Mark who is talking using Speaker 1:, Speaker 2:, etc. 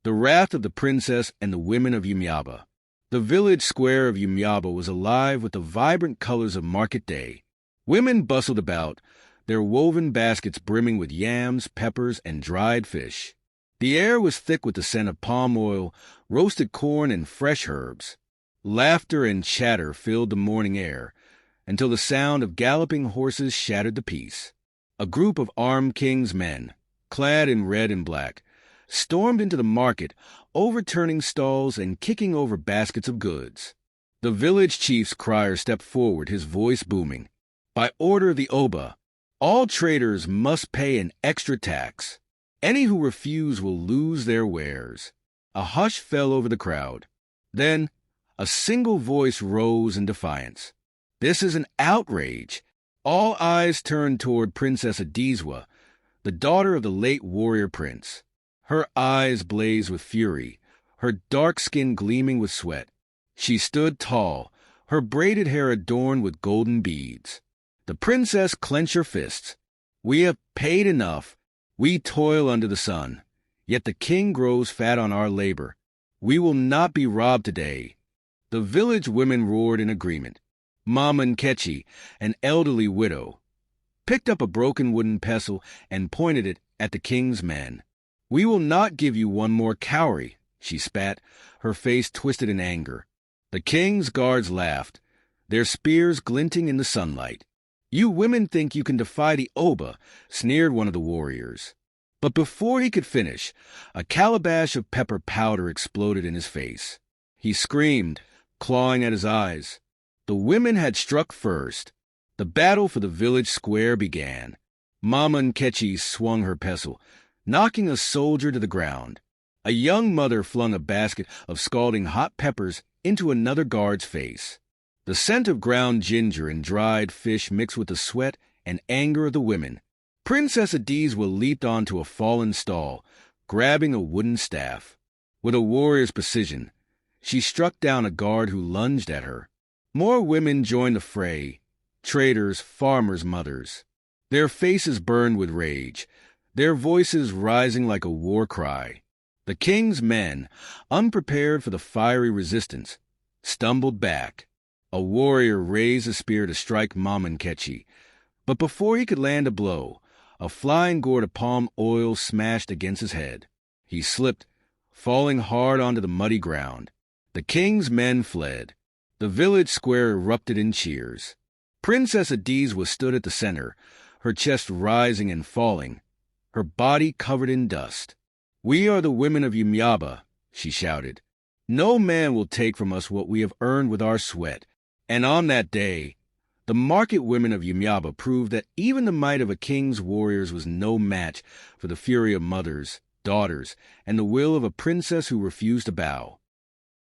Speaker 1: The Wrath of the Princess and the Women of Yumyaba. The village square of Yumyaba was alive with the vibrant colors of market day. Women bustled about, their woven baskets brimming with yams, peppers, and dried fish. The air was thick with the scent of palm oil, roasted corn, and fresh herbs. Laughter and chatter filled the morning air, until the sound of galloping horses shattered the peace. A group of armed king's men, clad in red and black, stormed into the market, overturning stalls and kicking over baskets of goods. The village chief's crier stepped forward, his voice booming. By order of the Oba, all traders must pay an extra tax. Any who refuse will lose their wares. A hush fell over the crowd. Then, a single voice rose in defiance. This is an outrage. All eyes turned toward Princess Adizwa, the daughter of the late warrior prince. Her eyes blazed with fury, her dark skin gleaming with sweat. She stood tall, her braided hair adorned with golden beads. The princess clenched her fists. We have paid enough. We toil under the sun. Yet the king grows fat on our labor. We will not be robbed today. The village women roared in agreement. Mama Nkechi, an elderly widow, picked up a broken wooden pestle and pointed it at the king's men. We will not give you one more cowrie, she spat, her face twisted in anger. The king's guards laughed, their spears glinting in the sunlight. You women think you can defy the Oba, sneered one of the warriors. But before he could finish, a calabash of pepper powder exploded in his face. He screamed, clawing at his eyes. The women had struck first. The battle for the village square began. Mama Nkechi swung her pestle, knocking a soldier to the ground. A young mother flung a basket of scalding hot peppers into another guard's face. The scent of ground ginger and dried fish mixed with the sweat and anger of the women. Princess Adizwa leaped onto a fallen stall, grabbing a wooden staff. With a warrior's precision, she struck down a guard who lunged at her. More women joined the fray, traders, farmers, mothers. Their faces burned with rage, their voices rising like a war cry. The king's men, unprepared for the fiery resistance, stumbled back. A warrior raised a spear to strike Mama Nkechi, but before he could land a blow, a flying gourd of palm oil smashed against his head. He slipped, falling hard onto the muddy ground. The king's men fled. The village square erupted in cheers. Princess Adizwa stood at the center, her chest rising and falling, her body covered in dust. We are the women of Yumyaba, she shouted. No man will take from us what we have earned with our sweat. And on that day, the market women of Yumyaba proved that even the might of a king's warriors was no match for the fury of mothers, daughters, and the will of a princess who refused to bow.